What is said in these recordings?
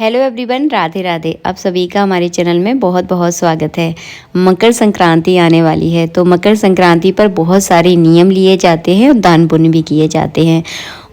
Hello everyone, Radhe Radhe. आप सभी का हमारे चैनल में बहुत बहुत स्वागत है। मकर संक्रांति आने वाली है, तो मकर संक्रांति पर बहुत सारे नियम लिए जाते हैं और दान पुण्य भी किए जाते हैं।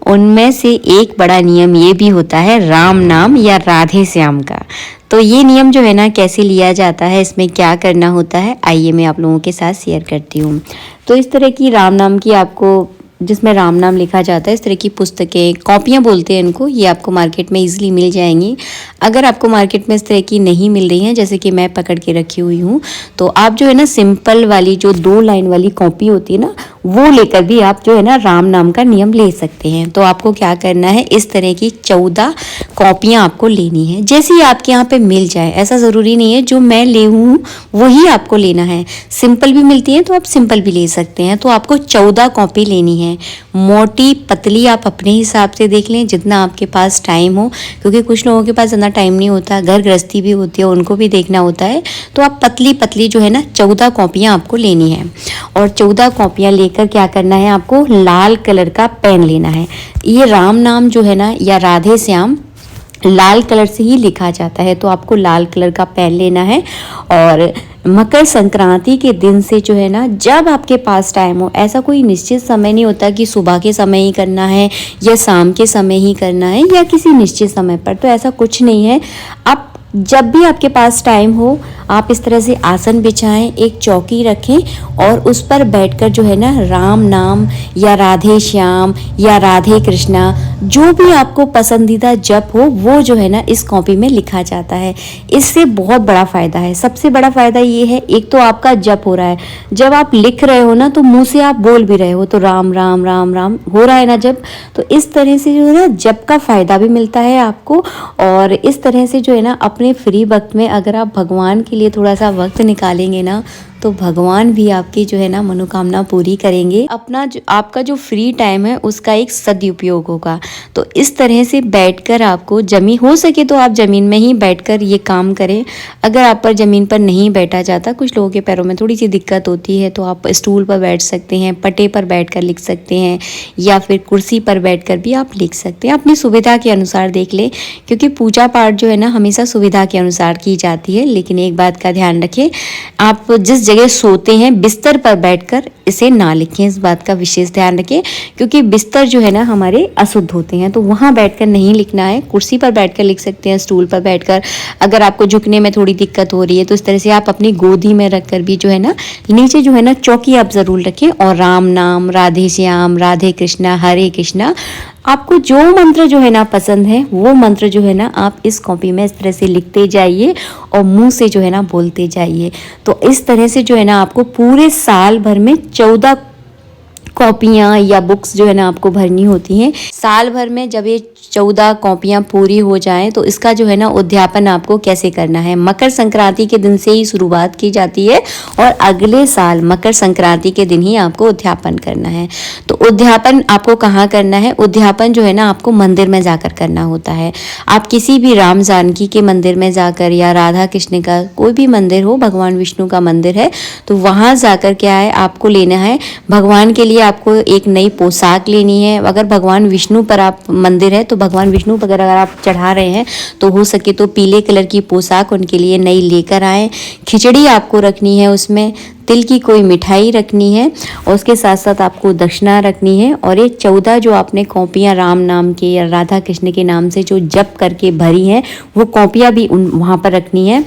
उनमें से एक बड़ा नियम ये भी होता है राम नाम या राधे श्याम का। तो ये नियम जो है ना, कैसे लिया जाता है, इसमें क्या करना होता है, आइए मैं आप लोगों के साथ शेयर करती हूँ। तो इस तरह की राम नाम की आपको, जिसमें राम नाम लिखा जाता है, इस तरह की पुस्तकें, कॉपियाँ बोलते हैं इनको, ये आपको मार्केट में इजीली मिल जाएंगी। अगर आपको मार्केट में इस तरह की नहीं मिल रही हैं, जैसे कि मैं पकड़ के रखी हुई हूँ, तो आप जो है ना सिंपल वाली जो 2 लाइन वाली कॉपी होती है ना, वो लेकर भी आप जो है ना राम नाम का नियम ले सकते हैं। तो आपको क्या करना है, इस तरह की 14 कॉपियाँ आपको लेनी है, जैसे ही आपके यहाँ पे मिल जाए। ऐसा ज़रूरी नहीं है जो मैं ले हूँ वही आपको लेना है, सिंपल भी मिलती है तो आप सिंपल भी ले सकते हैं। तो आपको 14 कॉपी लेनी है। मोटी पतली आप अपने हिसाब से देख लें, जितना आपके पास टाइम हो, क्योंकि कुछ लोगों के पास ज़्यादा टाइम नहीं होता, घर गृहस्थी भी होती है, उनको भी देखना होता है। तो आप पतली पतली जो है ना 14 कॉपियाँ आपको लेनी है। और 14 कॉपियाँ लेकर क्या करना है, आपको लाल कलर का पेन लेना है। ये राम नाम जो है ना या राधे श्याम लाल कलर से ही लिखा जाता है, तो आपको लाल कलर का पेन लेना है। और मकर संक्रांति के दिन से जो है ना, जब आपके पास टाइम हो, ऐसा कोई निश्चित समय नहीं होता कि सुबह के समय ही करना है या शाम के समय ही करना है या किसी निश्चित समय पर, तो ऐसा कुछ नहीं है। आप जब भी आपके पास टाइम हो, आप इस तरह से आसन बिछाएं, एक चौकी रखें और उस पर बैठकर जो है ना राम नाम या राधे श्याम या राधे कृष्णा, जो भी आपको पसंदीदा जप हो, वो जो है ना इस कॉपी में लिखा जाता है। इससे बहुत बड़ा फ़ायदा है। सबसे बड़ा फ़ायदा ये है, एक तो आपका जप हो रहा है, जब आप लिख रहे हो ना तो मुंह से आप बोल भी रहे हो, तो राम राम राम राम हो रहा है ना जब। तो इस तरह से जो है ना जप का फ़ायदा भी मिलता है आपको। और इस तरह से जो है ना अपने फ्री वक्त में अगर आप भगवान के लिए थोड़ा सा वक्त निकालेंगे ना, तो भगवान भी आपकी जो है ना मनोकामना पूरी करेंगे। आपका जो फ्री टाइम है उसका एक सदुपयोग होगा। तो इस तरह से बैठकर आपको हो सके तो आप ज़मीन में ही बैठकर ये काम करें। अगर आप पर ज़मीन पर नहीं बैठा जाता, कुछ लोगों के पैरों में थोड़ी सी दिक्कत होती है, तो आप स्टूल पर बैठ सकते हैं, पटे पर बैठकर लिख सकते हैं, या फिर कुर्सी पर बैठकर भी आप लिख सकते हैं। अपनी सुविधा के अनुसार देख लें, क्योंकि पूजा पाठ जो है ना हमेशा सुविधा के अनुसार की जाती है। लेकिन एक बात का ध्यान रखें, आप जिस जगह सोते हैं बिस्तर पर बैठकर इसे ना लिखें, इस बात का विशेष ध्यान रखें, क्योंकि बिस्तर जो है ना हमारे अशुद्ध होते हैं, तो वहाँ बैठकर नहीं लिखना है। कुर्सी पर बैठकर लिख सकते हैं, स्टूल पर बैठकर। अगर आपको झुकने में थोड़ी दिक्कत हो रही है तो इस तरह से आप अपनी गोदी में रखकर भी जो है ना, नीचे जो है ना चौकी आप ज़रूर रखें, और राम नाम, राधे श्याम, राधे कृष्णा, हरे कृष्णा, आपको जो मंत्र जो है ना पसंद है, वो मंत्र जो है ना आप इस कॉपी में इस तरह से लिखते जाइए और मुंह से जो है ना बोलते जाइए। तो इस तरह से जो है ना आपको पूरे साल भर में 14 कॉपियाँ या बुक्स जो है ना आपको भरनी होती हैं। साल भर में जब ये 14 कॉपियाँ पूरी हो जाएं, तो इसका जो है ना उद्यापन आपको कैसे करना है, मकर संक्रांति के दिन से ही शुरुआत की जाती है और अगले साल मकर संक्रांति के दिन ही आपको उद्यापन करना है। तो उद्यापन आपको कहाँ करना है, उद्यापन जो है ना आपको मंदिर में जाकर करना होता है। आप किसी भी राम जानकी के मंदिर में जाकर, या राधा कृष्ण का कोई भी मंदिर हो, भगवान विष्णु का मंदिर है, तो वहाँ जाकर क्या है आपको लेना है, भगवान के लिए आपको एक नई पोशाक लेनी है। अगर भगवान विष्णु पर आप मंदिर है, तो भगवान विष्णु पर अगर आप चढ़ा रहे हैं, तो हो सके तो पीले कलर की पोशाक उनके लिए नई लेकर आएँ। खिचड़ी आपको रखनी है, उसमें तिल की कोई मिठाई रखनी है, और उसके साथ साथ आपको दक्षिणा रखनी है। और ये 14 जो आपने कॉपियाँ राम नाम के या राधा कृष्ण के नाम से जो जप करके भरी हैं, वो कॉपियाँ भी वहाँ पर रखनी है,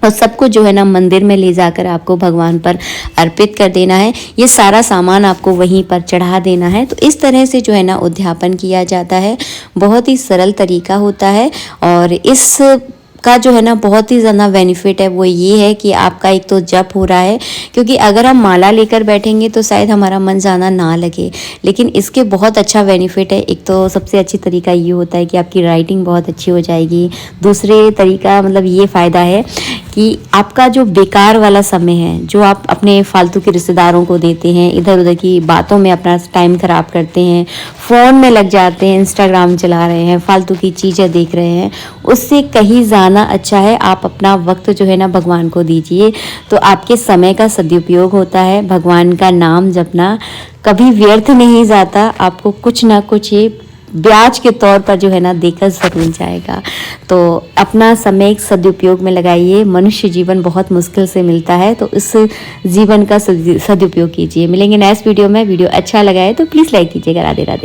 और सबको जो है ना मंदिर में ले जाकर आपको भगवान पर अर्पित कर देना है। ये सारा सामान आपको वहीं पर चढ़ा देना है। तो इस तरह से जो है ना उद्यापन किया जाता है। बहुत ही सरल तरीका होता है, और इस का जो है ना बहुत ही ज़्यादा बेनिफिट है, वो ये है कि आपका एक तो जप हो रहा है, क्योंकि अगर हम माला लेकर बैठेंगे तो शायद हमारा मन ज़्यादा ना लगे, लेकिन इसके बहुत अच्छा बेनिफिट है। एक तो सबसे अच्छी तरीका ये होता है कि आपकी राइटिंग बहुत अच्छी हो जाएगी। दूसरे तरीका मतलब ये फ़ायदा है कि आपका जो बेकार वाला समय है, जो आप अपने फालतू के रिश्तेदारों को देते हैं, इधर उधर की बातों में अपना टाइम ख़राब करते हैं, फ़ोन में लग जाते हैं, इंस्टाग्राम चला रहे हैं, फालतू की चीज़ें देख रहे हैं, उससे कहीं ज़्यादा अच्छा है आप अपना वक्त जो है ना भगवान को दीजिए। तो आपके समय का सदुपयोग होता है। भगवान का नाम जपना कभी व्यर्थ नहीं जाता, आपको कुछ ना कुछ ये ब्याज के तौर पर जो है ना देकर ज़रूर जाएगा। तो अपना समय सदुपयोग में लगाइए। मनुष्य जीवन बहुत मुश्किल से मिलता है, तो इस जीवन का सदुपयोग कीजिए। मिलेंगे नेक्स्ट वीडियो में। वीडियो अच्छा लगा है तो प्लीज़ लाइक कीजिएगा। राधे राधे।